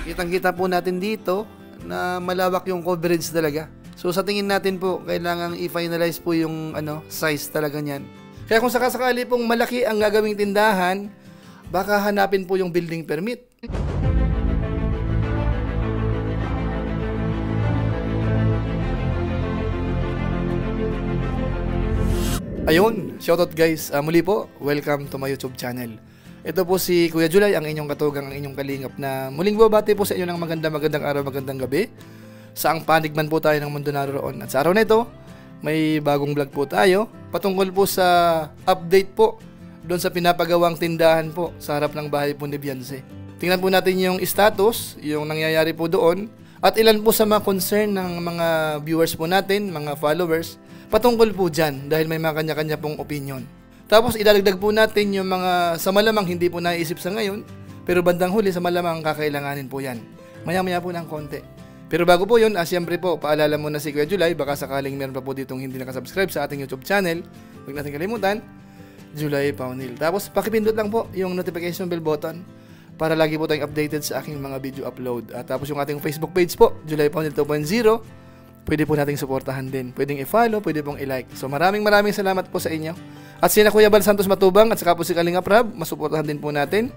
Kitang-kita po natin dito na malawak yung coverage talaga. So sa tingin natin po, kailangang i-finalize po yung size talaga niyan. Kaya kung sakasakali pong malaki ang gagawing tindahan, baka hanapin po yung building permit. Ayun, shoutout guys. Muli po, welcome to my YouTube channel. Ito po si Kuya Julay, ang inyong katugang, ang inyong kalingap na muling babati po sa inyo ng magandang araw, magandang gabi. Saang panig man po tayo ng mundo naroon. At sa araw na ito, may bagong vlog po tayo patungkol po sa update po doon sa pinapagawang tindahan po sa harap ng bahay po ni Beyonce. Tingnan po natin yung status, yung nangyayari po doon, at ilan po sa mga concern ng mga viewers po natin, mga followers, patungkol po dyan dahil may mga kanya-kanya pong opinion. Tapos idadagdag po natin yung mga sa malamang hindi po naiisip sa ngayon, pero bandang huli sa malamang kakailanganin po yan. Maya-maya po ng konti. Pero bago po yun, siyempre po, paalala muna si Kuya Julay, baka sakaling meron pa po ditong hindi nakasubscribe sa ating YouTube channel, huwag natin kalimutan, Julay Paunil. Tapos pakipindot lang po yung notification bell button para lagi po tayong updated sa aking mga video upload. At tapos yung ating Facebook page po, Julay Paunil 2.0, pwede po nating suportahan din. Pwedeng i-follow, pwede pong i-like. So maraming salamat po sa inyo. At sina Kuya Bal Santos Matubang at saka po si Kalingap Rab, masuportahan din po natin.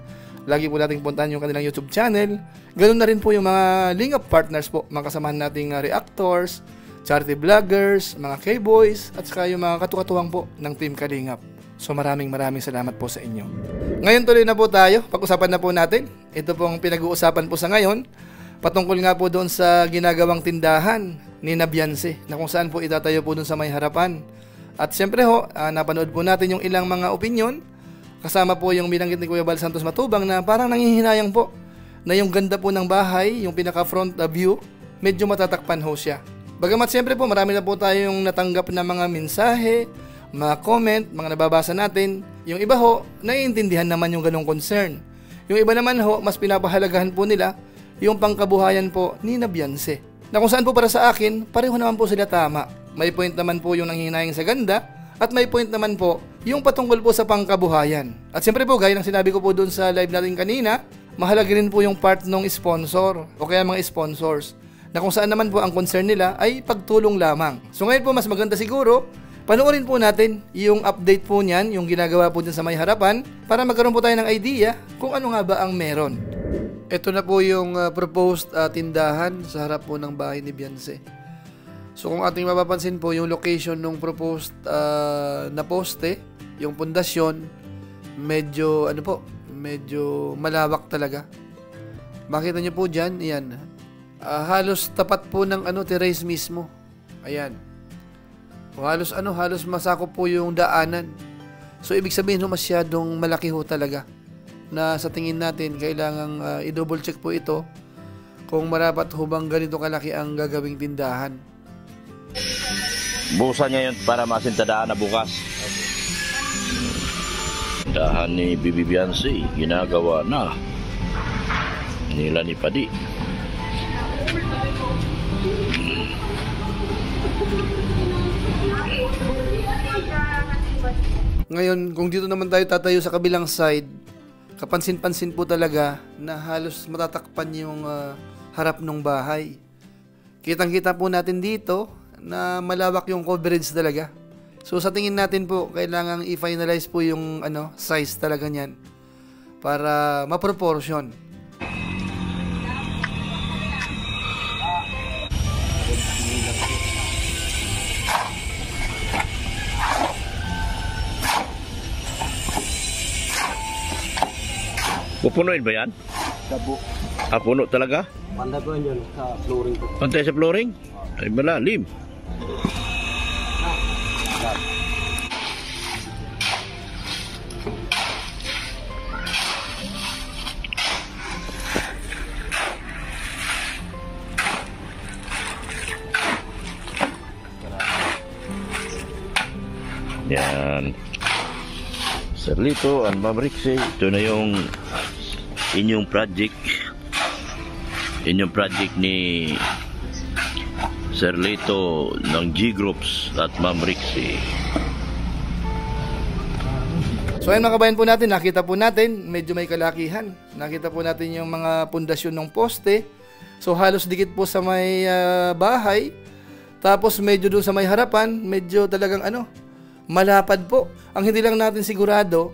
Lagi po nating puntahan yung kanilang YouTube channel. Ganun na rin po yung mga Lingap partners po, mga kasamahan nating reactors, charity vloggers, mga K-boys, at saka yung mga katukatuwang po ng Team Kalingap. So maraming salamat po sa inyo. Ngayon tuloy na po tayo, pag-usapan na po natin. Ito pong pinag-uusapan po sa ngayon, patungkol nga po doon sa ginagawang tindahan ni Beyonce, na kung saan po itatayo po doon sa may harapan. At siyempre ho, napanood po natin yung ilang mga opinion, kasama po yung binanggit ni Kuya Bal Santos Matubang na parang nangihinayang po na yung ganda po ng bahay, yung pinaka front view, medyo matatakpan ho siya. Bagamat siyempre po marami na po tayong natanggap na mga mensahe, mga comment, mga nababasa natin. Yung iba ho, naiintindihan naman yung ganong concern. Yung iba naman ho, mas pinapahalagahan po nila yung pangkabuhayan po ni Beyonce. Na kung saan po para sa akin, pareho naman po sila tama. May point naman po yung nanghihinayang sa ganda, at may point naman po yung patungkol po sa pangkabuhayan. At siyempre po, gaya ng sinabi ko po doon sa live natin kanina, mahalaga rin po yung part ng sponsor o kaya mga sponsors, na kung saan naman po ang concern nila ay pagtulong lamang. So ngayon po, mas maganda siguro, panoorin po natin yung update po niyan, yung ginagawa po dyan sa may harapan, para magkaroon po tayo ng idea kung ano nga ba ang meron. Ito na po yung proposed tindahan sa harap po ng bahay ni Beyonce. So kung ating mapapansin po, yung location ng proposed na poste, yung pundasyon, medyo medyo malawak talaga. Makita nyo po dyan, yan. Halos tapat po ng terrace mismo. Ayan. O halos masakop po yung daanan. So ibig sabihin masyadong malaki ho talaga, na sa tingin natin kailangang i-double check po ito kung marapat hubang ganito kalaki ang gagawing tindahan. Busan niya yun para masintadaan na bukas. Tindahan ni Bibi Beyonce ginagawa na nila ni Padi. Ngayon, kung dito naman tayo tatayo sa kabilang side, kapansin-pansin po talaga na halos matatakpan yung harap ng bahay. Kitang-kita po natin dito na malawak yung coverage talaga. So sa tingin natin po, kailangang i-finalize po yung size talaga niyan para ma-proportion. Pupunuin ba yan? Dabo. Puno talaga? Panda po yun sa flooring po. Pantay sa flooring? Ay malalim. Yan. Sir Lito and Ma'am Rixie, ito na yung inyong project ni Sir Lito ng G Groups at Ma'am Rixie. So ayun mga kabayan po natin, nakita po natin, medyo may kalakihan. Nakita po natin yung mga pundasyon ng poste. So halos dikit po sa may bahay. Tapos medyo doon sa may harapan, medyo talagang malapad po. Ang hindi lang natin sigurado,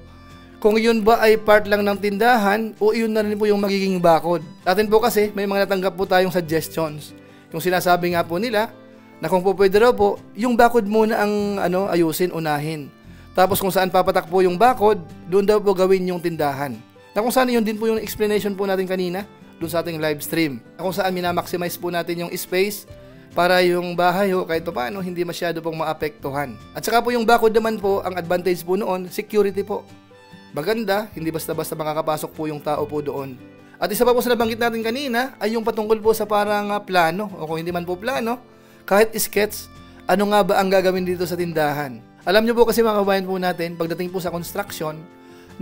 kung yun ba ay part lang ng tindahan o yun na rin po yung magiging bakod. Atin po kasi may mga natanggap po tayong suggestions. Yung sinasabi nga po nila na kung po pwede raw po, yung bakod muna ang ayusin, unahin. Tapos kung saan papatak po yung bakod, doon daw po gawin yung tindahan. Na kung saan yun din po yung explanation po natin kanina doon sa ating live stream. Na kung saan minamaximize po natin yung space para yung bahay kahit pa paano hindi masyado pong maapektuhan. At saka po yung bakod naman po, ang advantage po noon, security po. Maganda, hindi basta-basta makakapasok po yung tao po doon. At isa pa po sa nabanggit natin kanina ay yung patungkol po sa parang plano o kung hindi man po plano, kahit sketch, ano nga ba ang gagawin dito sa tindahan. Alam nyo po kasi mga kabayan po natin, pagdating po sa construction,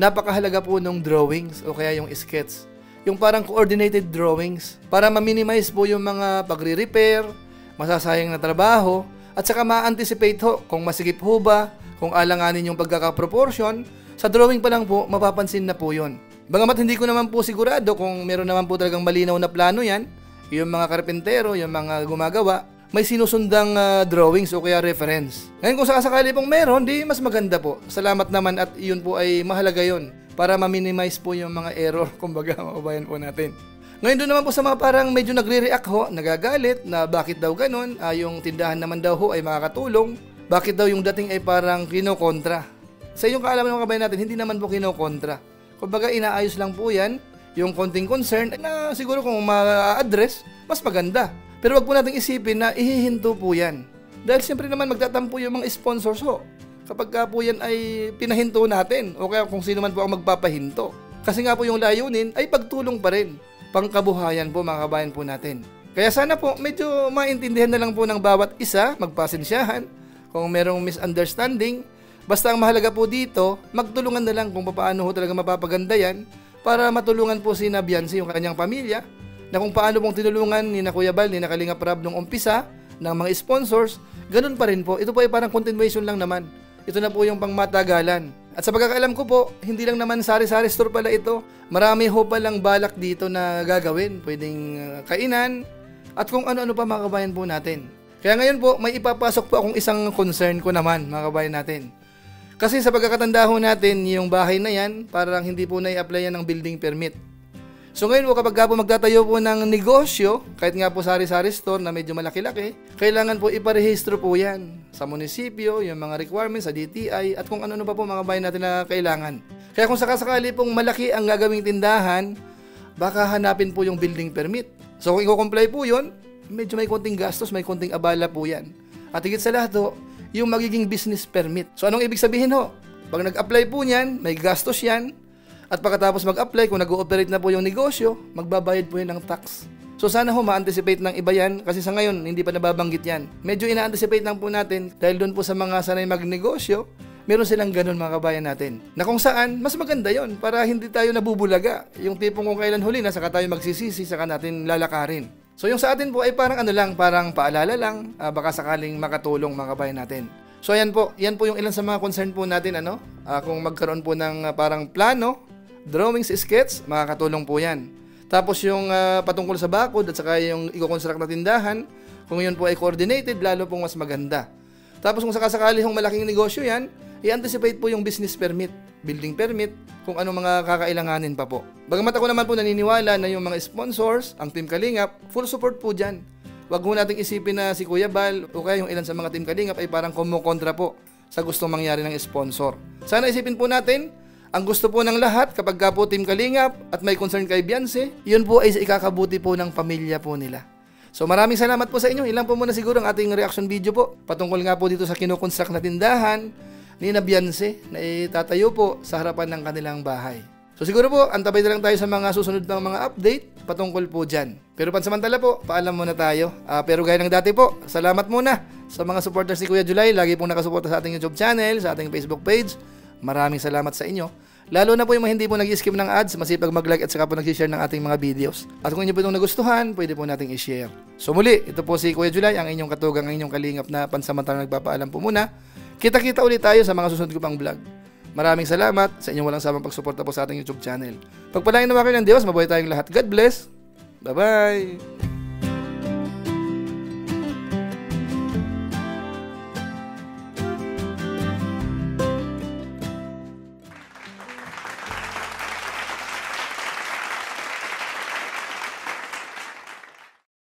napakahalaga po ng drawings o kaya yung sketch. Yung parang coordinated drawings para ma-minimize po yung mga pagre-repair, masasayang na trabaho, at saka ma-anticipate ho kung masigip ho ba, kung alanganin yung pagkakaproportion, sa drawing pa lang po, mapapansin na po yun. Bagamat hindi ko naman po sigurado kung meron naman po talagang malinaw na plano yan, yung mga karpentero, yung mga gumagawa, may sinusundang drawings o kaya reference. Ngayon kung sakasakali pong meron, di mas maganda po. Salamat naman at yun po ay mahalaga yun para ma-minimize po yung mga error, kumbaga makabayan po natin. Ngayon doon naman po sa mga parang medyo nagre-react ho, nagagalit na bakit daw ganun, yung tindahan naman daw ho ay makakatulong, bakit daw yung dating ay parang kinokontra. Sa inyong kaalaman ng mga kabayan natin, hindi naman po kinokontra. Kumbaga inaayos lang po yan, yung konting concern na siguro kung ma-address, mas maganda. Pero wag po nating isipin na ihihinto po yan. Dahil siyempre naman magtatampo yung mga sponsors ho. Kapag ka po yan ay pinahinto natin o kaya kung sino man po ang magpapahinto. Kasi nga po yung layunin ay pagtulong pa rin. Pangkabuhayan po mga kabayan po natin. Kaya sana po medyo maintindihan na lang po ng bawat isa, magpasensyahan. Kung merong misunderstanding, basta ang mahalaga po dito, magtulungan na lang kung paano ho talaga mapapaganda yan para matulungan po si Biancy, yung kanyang pamilya, na kung paano pong tinulungan ni na Kuya Bal, ni na Kalingap Rab nung umpisa ng mga sponsors, ganun pa rin po. Ito po ay parang continuation lang naman. Ito na po yung pangmatagalan. At sa pagkakaalam ko po, hindi lang naman sari-sari store pala ito. Marami ho palang balak dito na gagawin. Pwedeng kainan at kung ano-ano pa mga kabayan po natin. Kaya ngayon po, may ipapasok po akong isang concern ko naman mga kabayan natin. Kasi sa pagkakatanda ho natin, yung bahay na yan, parang hindi po na-i-applyan ng building permit. So ngayon po kapag po magtatayo po ng negosyo, kahit nga po sari-sari store na medyo malaki-laki, kailangan po iparehistro po yan sa munisipyo, yung mga requirements sa DTI at kung ano-ano pa po mga bayan natin na kailangan. Kaya kung sakasakali pong malaki ang gagawing tindahan, baka hanapin po yung building permit. So kung i-comply po yun, medyo may konting gastos, may konting abala po yan. At higit sa lahat ho, yung magiging business permit. So anong ibig sabihin ho? Pag nag-apply po niyan, may gastos yan. At pagkatapos mag-apply, kung nag-ooperate na po yung negosyo, magbabayad po yan ng tax. So sana ho ma-anticipate ng iba yan kasi sa ngayon hindi pa nababanggit yan. Medyo ina-anticipate lang po natin dahil doon po sa mga sanay magnegosyo, meron silang ganun mga kabayan natin. Na kung saan, mas maganda yon para hindi tayo nabubulaga. Yung tipong kung kailan huli na, saka tayo magsisisi, saka natin lalakarin. So yung sa atin po ay parang parang paalala lang, baka sakaling makatulong mga kabayan natin. So yan po yung ilan sa mga concern po natin kung magkaroon po ng parang plano, drawings, sketch, makakatulong po yan. Tapos yung patungkol sa bakod at saka yung i-construct na tindahan, kung yun po ay coordinated, lalo pong mas maganda. Tapos kung sakasakali yung malaking negosyo yan, i-anticipate po yung business permit, building permit, kung ano mga kakailanganin pa po. Bagamat ako naman po naniniwala na yung mga sponsors, ang Team Kalingap, full support po dyan. Huwag mo nating isipin na si Kuya Bal o kaya yung ilan sa mga Team Kalingap ay parang kumukontra po sa gustong mangyari ng sponsor. Sana isipin po natin, ang gusto po ng lahat kapag ka po Team Kalingap at may concern kay Biancy, yun po ay ikakabuti po ng pamilya po nila. So maraming salamat po sa inyo. Ilan po muna siguro ang ating reaction video po. Patungkol nga po dito sa kinukonstruct na tindahan ni na Biancy na itatayo po sa harapan ng kanilang bahay. So siguro po, antabay na lang tayo sa mga susunod ng mga update patungkol po dyan. Pero pansamantala po, paalam muna tayo. Pero gaya ng dati po, salamat muna sa mga supporters ni Kuya July. Lagi pong nakasuporta sa ating YouTube channel, sa ating Facebook page. Maraming salamat sa inyo. Lalo na po yung mga hindi po nag-skip ng ads, masipag mag-like at saka po nag-share ng ating mga videos. At kung inyo po itong nagustuhan, pwede po nating i-share. So muli, ito po si Kuya July, ang inyong katugang, ang inyong kalingap na pansamantalang nagpapaalam po muna. Kita-kita ulit tayo sa mga susunod ko pang vlog. Maraming salamat sa inyong walang samang pagsuporta po sa ating YouTube channel. Pagpalain naman kayo ng Diyos, mabuhay tayong lahat. God bless. Bye-bye.